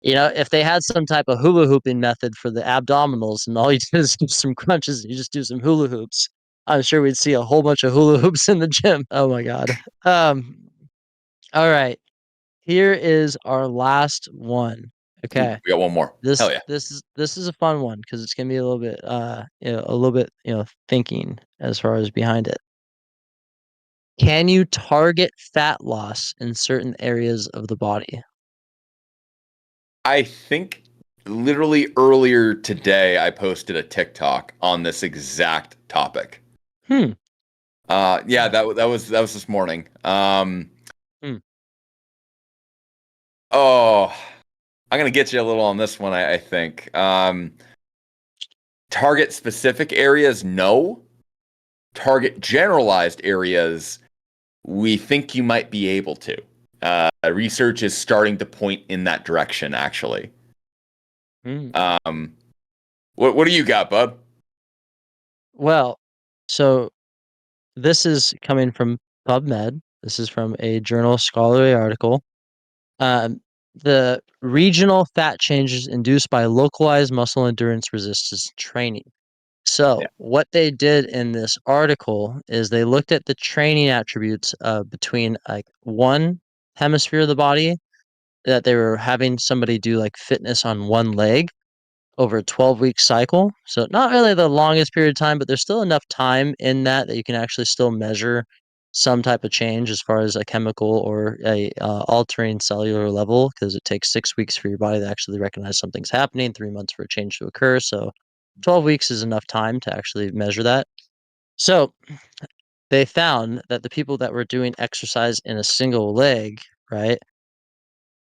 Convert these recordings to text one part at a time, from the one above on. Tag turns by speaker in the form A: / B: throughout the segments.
A: If they had some type of hula hooping method for the abdominals and all you do is do some crunches and you just do some hula hoops, I'm sure we'd see a whole bunch of hula hoops in the gym. Oh my God. Um, all right. Here is our last one.
B: Ooh,
A: Okay.
B: we got one more.
A: This
B: Hell yeah.
A: this is this is a fun one because it's gonna be a little bit a little bit, thinking as far as behind it. Can you target fat loss in certain areas of the body?
B: I think literally earlier today I posted a TikTok on this exact topic.
A: Hmm.
B: Yeah, that was this morning.
A: Hmm.
B: Oh, I'm gonna get you a little on this one, I think. Target specific areas, no. Target generalized areas, we think you might be able to. Research is starting to point in that direction, actually.
A: Hmm.
B: Um, what do you got, bud?
A: Well, so this is coming from PubMed. This is from a journal scholarly article. Um, the regional fat changes induced by localized muscle endurance resistance training.
B: Yeah.
A: So, what they did in this article is they looked at the training attributes between like one hemisphere of the body that they were having somebody do like fitness on one leg over a 12-week cycle. So, not really the longest period of time, but there's still enough time in that you can actually still measure some type of change as far as a chemical or a altering cellular level because it takes 6 weeks for your body to actually recognize something's happening, 3 months for a change to occur. So 12 weeks is enough time to actually measure that. So they found that the people that were doing exercise in a single leg, right,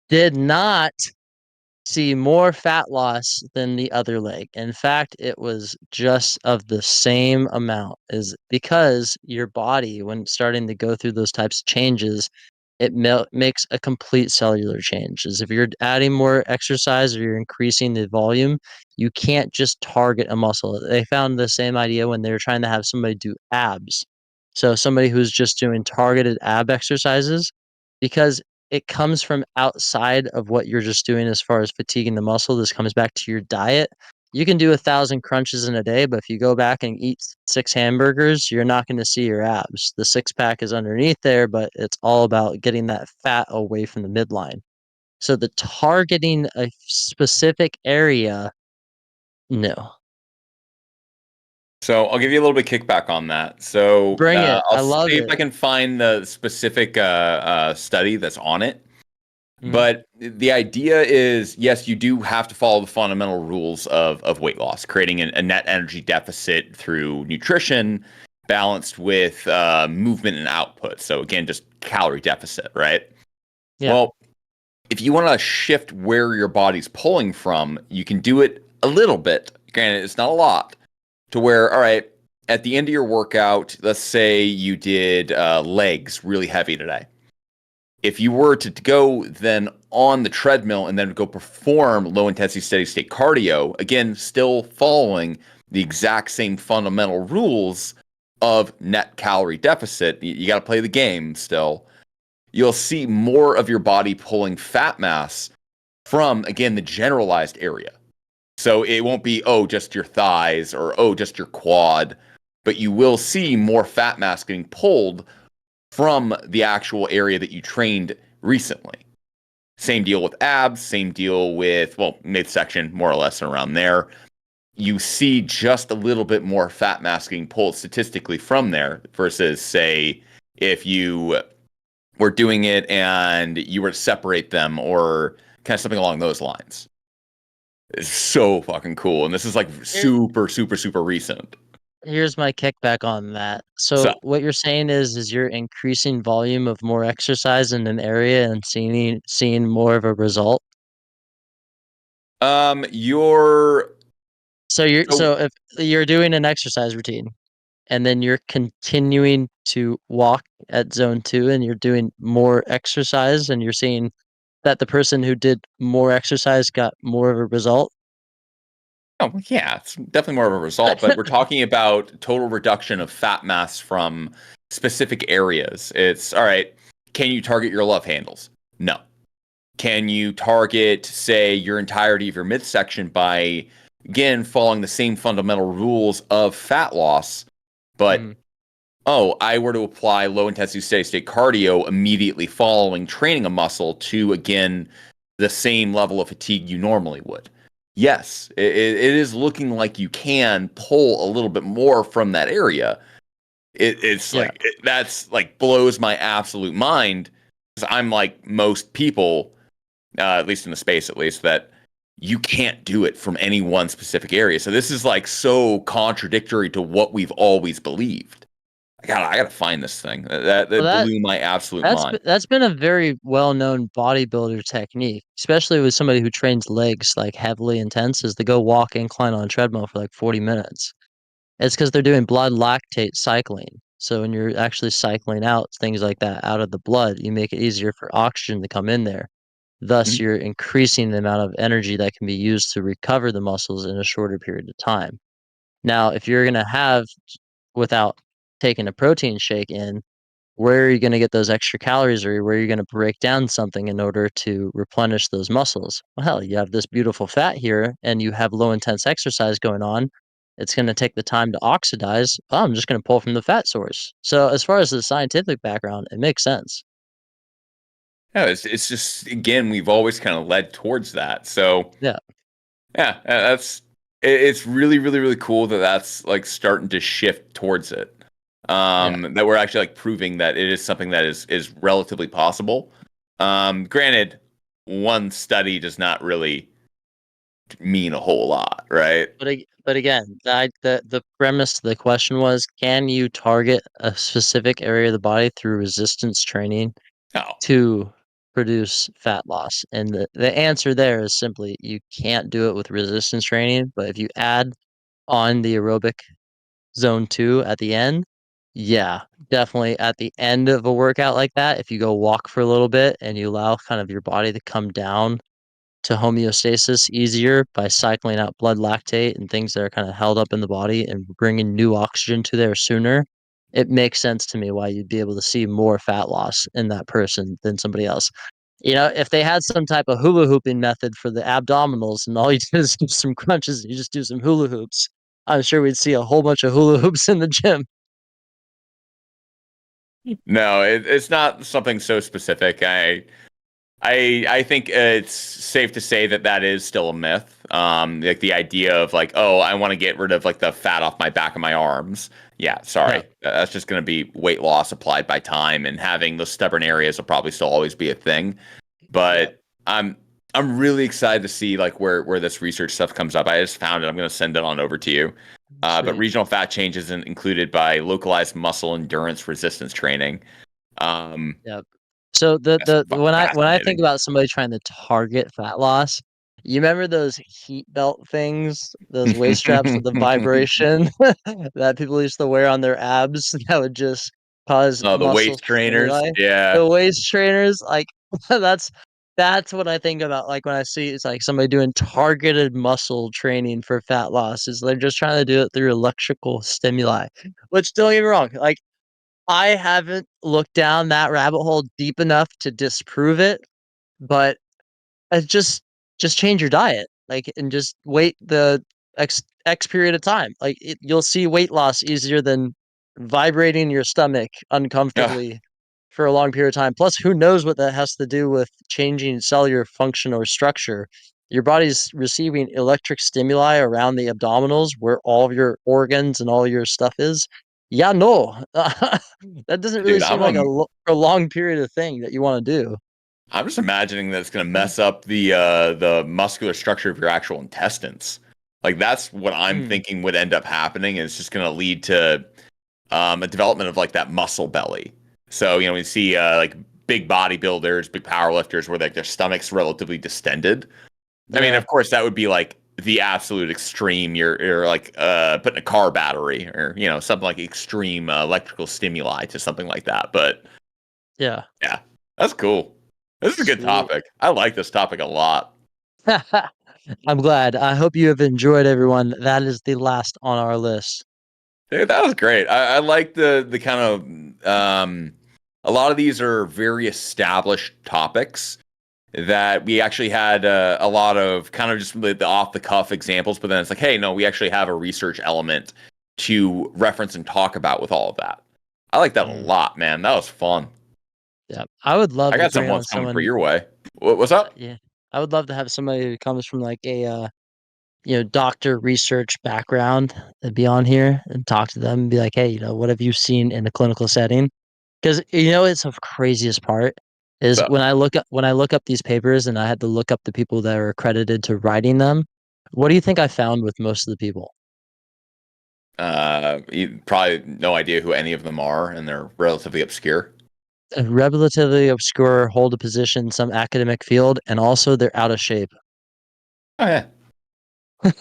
A: did not see more fat loss than the other leg. In fact, it was just of the same amount, is because your body, when it's starting to go through those types of changes, it makes a complete cellular change. As if you're adding more exercise or you're increasing the volume, you can't just target a muscle. They found the same idea when they were trying to have somebody do abs. So somebody who's just doing targeted ab exercises, because it comes from outside of what you're just doing as far as fatiguing the muscle. This comes back to your diet. You can do 1,000 crunches in a day, but if you go back and eat 6 hamburgers, you're not going to see your abs. The six pack is underneath there, but it's all about getting that fat away from the midline. So the targeting a specific area, no.
B: So I'll give you a little bit of kickback on that. So
A: Bring it.
B: I'll
A: I love
B: see if
A: it.
B: I can find the specific study that's on it.
A: Mm,
B: But the idea is, yes, you do have to follow the fundamental rules of weight loss, creating a net energy deficit through nutrition balanced with movement and output. So again, just calorie deficit, right?
A: yeah.
B: Well, if you want to shift where your body's pulling from, you can do it a little bit. Granted, it's not a lot. To where, all right, at the end of your workout, let's say you did legs really heavy today. If you were to go then on the treadmill and then go perform low intensity steady state cardio, again, still following the exact same fundamental rules of net calorie deficit, you got to play the game still. You'll see more of your body pulling fat mass from, again, the generalized area. So it won't be, oh, just your thighs or, oh, just your quad, but you will see more fat mass getting pulled from the actual area that you trained recently. Same deal with abs, same deal with, well, midsection, more or less around there. You see just a little bit more fat mass getting pulled statistically from there versus, say, if you were doing it and you were to separate them or kind of something along those lines. It's so fucking cool. And this is like
A: Here,
B: super, super, super recent.
A: here's my kickback on that.
B: So,
A: So what you're saying is you're increasing volume of more exercise in an area and seeing more of a result.
B: you're,
A: So you're
B: so,
A: so if you're doing an exercise routine and then you're continuing to walk at zone two and you're doing more exercise and you're seeing that the person who did more exercise got more of a result.
B: oh, yeah, it's definitely more of a result, but we're talking about total reduction of fat mass from specific areas. It's all right. Can you target your love handles? No. Can you target, say, your entirety of your midsection by, again, following the same fundamental rules of fat loss? But,
A: Mm,
B: oh, I were to apply low intensity steady state cardio immediately following training a muscle to, again, the same level of fatigue you normally would. Yes, it is looking like you can pull a little bit more from that area. It's
A: yeah.
B: like that's like blows my absolute mind because I'm like most people, at least in the space, at least that you can't do it from any one specific area. So this is like so contradictory to what we've always believed. I gotta find this thing.
A: Well,
B: That blew my absolute mind.
A: that's been a very well-known bodybuilder technique, especially with somebody who trains legs like heavily intense, is to go walk incline on a treadmill for like 40 minutes. It's because they're doing blood lactate cycling. So when you're actually cycling out things like that out of the blood, you make it easier for oxygen to come in there. Thus,
B: Mhm.
A: you're increasing the amount of energy that can be used to recover the muscles in a shorter period of time. Now, if you're going to have, without taking a protein shake in, where are you going to get those extra calories, or where are you going to break down something in order to replenish those muscles? Well, hell, you have this beautiful fat here and you have low intense exercise going on. It's going to take the time to oxidize. Oh, I'm just going to pull from the fat source. So, as far as the scientific background, it makes sense.
B: Yeah, it's just again we've always kind of led towards that. So
A: Yeah.
B: yeah, that's it's really really cool that that's like starting to shift towards it.
A: Yeah.
B: That we're actually like proving that it is something that is relatively possible. Granted, one study does not really mean a whole lot, right?
A: But again, the premise of the question was, can you target a specific area of the body through resistance training
B: No.
A: to produce fat loss? And the answer there is simply you can't do it with resistance training, but if you add on the aerobic zone 2 at the end, yeah, definitely at the end of a workout like that, if you go walk for a little bit and you allow kind of your body to come down to homeostasis easier by cycling out blood lactate and things that are kind of held up in the body and bringing new oxygen to there sooner, it makes sense to me why you'd be able to see more fat loss in that person than somebody else. You know, if they had some type of hula hooping method for the abdominals and all you do is do some crunches and you just do some hula hoops, I'm sure we'd see a whole bunch of hula hoops in the gym.
B: No, it's not something so specific. I think it's safe to say that that is still a myth. Like the idea of like, oh, I want to get rid of like the fat off my back of my arms. Yeah,
A: Yeah,
B: sorry, that's just going to be weight loss applied by time, and having those stubborn areas will probably still always be a thing.
A: yeah,
B: But I'm really excited to see like where this research stuff comes up. I just found it. I'm going to send it on over to you. But
A: sweet.
B: regional fat change isn't included by localized muscle endurance resistance training. Um,
A: Yeah. So
B: that's fucking
A: when I think
B: fascinating.
A: about somebody trying to target fat loss, you remember those heat belt things, those waist straps with the vibration that people used to wear on their abs that would just cause
B: Oh, the
A: muscle
B: waist trainers.
A: stimuli?
B: Yeah.
A: The waist trainers, like that's that's what I think about. Like when I see it's like somebody doing targeted muscle training for fat loss, is they're just trying to do it through electrical stimuli. Which don't get me wrong, like I haven't looked down that rabbit hole deep enough to disprove it, but just change your diet, like, and just wait the X period of time. Like you'll see weight loss easier than vibrating your stomach
B: Ugh,
A: uncomfortably for a long period of time. Plus, who knows what that has to do with changing cellular function or structure. Your body's receiving electric stimuli around the abdominals where all of your organs and all your stuff is. Yeah, no, that doesn't really
B: dude,
A: seem like a prolonged period of thing that you want to do.
B: I'm just imagining that it's gonna mess up the muscular structure of your actual intestines. Like that's what I'm
A: Mm,
B: thinking would end up happening, and it's just gonna lead to a development of like that muscle belly. So we see like big bodybuilders, big powerlifters, where like their stomach's relatively distended. I mean,
A: yeah,
B: of course, that would be like the absolute extreme. You're like putting a car battery or something like extreme electrical stimuli to something like that. But
A: yeah,
B: yeah, that's cool. This is a good
A: sweet.
B: topic. I like this topic a lot.
A: I'm glad. I hope you have enjoyed, everyone. That is the last on our list.
B: Dude, that was great. I like the kind of a lot of these are very established topics, that we actually had a lot of kind of just the off the cuff examples, but then it's like, hey, no, we actually have a research element to reference and talk about with all of that. I like that a
A: Mm,
B: lot, man. That was fun.
A: yeah, I would
B: I
A: love to
B: got
A: bring
B: some
A: on
B: ones coming for
A: someone.
B: your way. What's up?
A: Yeah, I would love to have somebody who comes from like a doctor research background and be on here and talk to them and be like, hey, what have you seen in a clinical setting? Because it's the craziest part is
B: So,
A: when I look up these papers and I had to look up the people that are accredited to writing them. What do you think I found with most of the people?
B: you probably no idea who any of them are, and they're relatively obscure.
A: Relatively obscure, hold a position in some academic field, and also they're out of shape.
B: Oh yeah.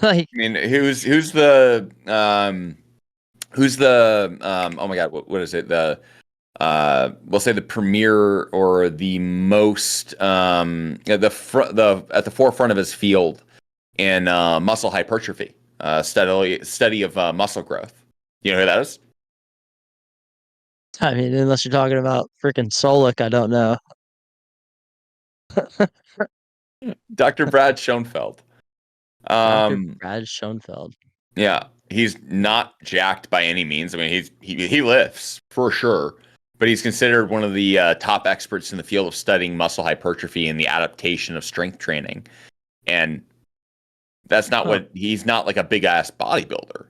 A: Like,
B: I mean, who's the oh my God, what is it? We'll say the premier or the most yeah, the at the forefront of his field in muscle hypertrophy, study of muscle growth. You know who that is?
A: I mean, unless you're talking about freaking Solik, I don't know.
B: Dr. Brad Schoenfeld.
A: Dr.
B: Um,
A: Brad Schoenfeld.
B: yeah, he's not jacked by any means. I mean, he lifts for sure, but he's considered one of the top experts in the field of studying muscle hypertrophy and the adaptation of strength training. And that's not
A: Huh.
B: what he's not like a big ass bodybuilder.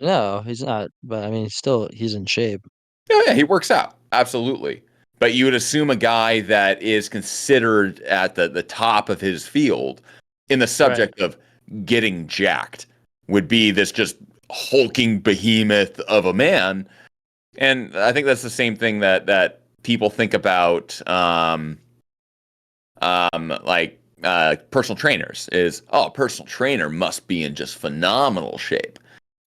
A: No, he's not. But I mean, still, he's in shape.
B: Yeah, yeah, he works out. Absolutely. But you would assume a guy that is considered at the top of his field in the
A: Right.
B: subject of getting jacked would be this just hulking behemoth of a man. And I think that's the same thing that people think about like personal trainers is, oh, a personal trainer must be in just phenomenal shape.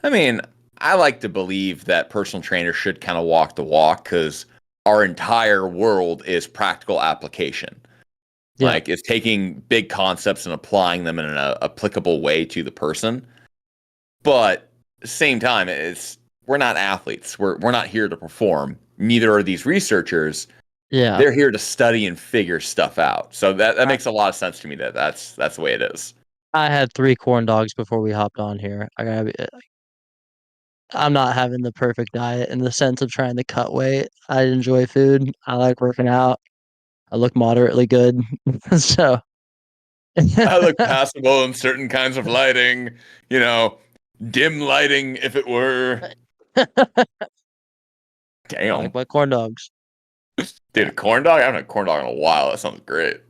B: I mean, I like to believe that personal trainers should kind of walk the walk because our entire world is practical application.
A: Yeah.
B: Like it's taking big concepts and applying them in an applicable way to the person. But at the same time, it's we're not athletes. We're not here to perform. Neither are these researchers.
A: Yeah.
B: They're here to study and figure stuff out. So that
A: I,
B: makes a lot of sense to me that that's the way it is.
A: I had three corn dogs before we hopped on here. I'm not having the perfect diet in the sense of trying to cut weight. I enjoy food. I like working out. I look moderately good. So,
B: I look passable in certain kinds of lighting, you know, dim lighting if it were.
A: I like
B: Damn.
A: my corn dogs.
B: Dude,
A: Yeah.
B: a corn dog? I haven't had a corn dog in a while. That sounds great.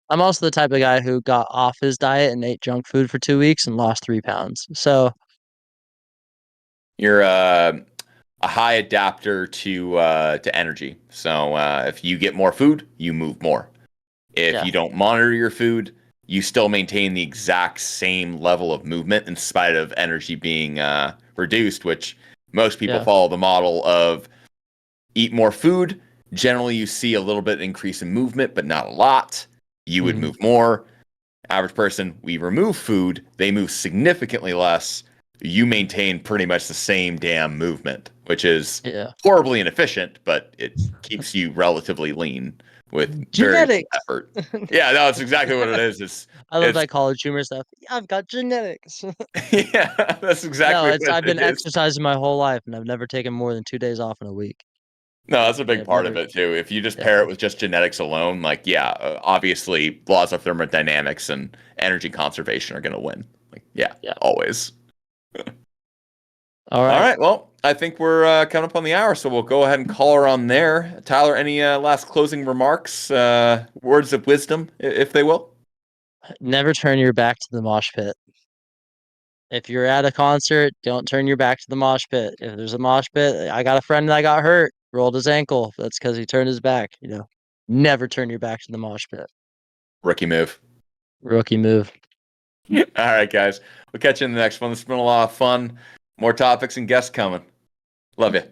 A: I'm also the type of guy who got off his diet and ate junk food for 2 weeks and lost 3 pounds. So,
B: You're a high adapter to energy. So if you get more food, you move more. If
A: yeah.
B: you don't monitor your food, you still maintain the exact same level of movement in spite of energy being reduced, which most people
A: Yeah.
B: follow the model of eat more food. Generally, you see a little bit increase in movement, but not a lot. You would
A: Mhm.
B: move more. Average person, we remove food, they move significantly less. You maintain pretty much the same damn movement, which is
A: Yeah.
B: horribly inefficient, but it keeps you relatively lean with very little
A: Genetics.
B: effort. Yeah, no, it's exactly what it is.
A: I love
B: It's
A: that college humor stuff. Yeah, I've got genetics.
B: yeah, that's
A: No,
B: exactly
A: it's
B: what
A: I've
B: it
A: been
B: is.
A: exercising my whole life and I've never taken more than 2 days off in a week.
B: No, that's a big
A: I've
B: part of
A: never,
B: it too. If you just
A: yeah,
B: pair it with just genetics alone, like yeah, obviously laws of thermodynamics and energy conservation are going to win. Like yeah,
A: yeah.
B: always.
A: All
B: All
A: right.
B: right. Well, I think we're coming up on the hour, so we'll go ahead and call her on there. Tyler, any last closing remarks, words of wisdom, if they will?
A: Never turn your back to the mosh pit. If you're at a concert, don't turn your back to the mosh pit. If there's a mosh pit, I got a friend that got hurt, rolled his ankle. That's because he turned his back. Never turn your back to the mosh pit.
B: Rookie move.
A: Rookie move.
B: All right, guys. We'll catch you in the next one. This has been a lot of fun. More topics and guests coming. Love you.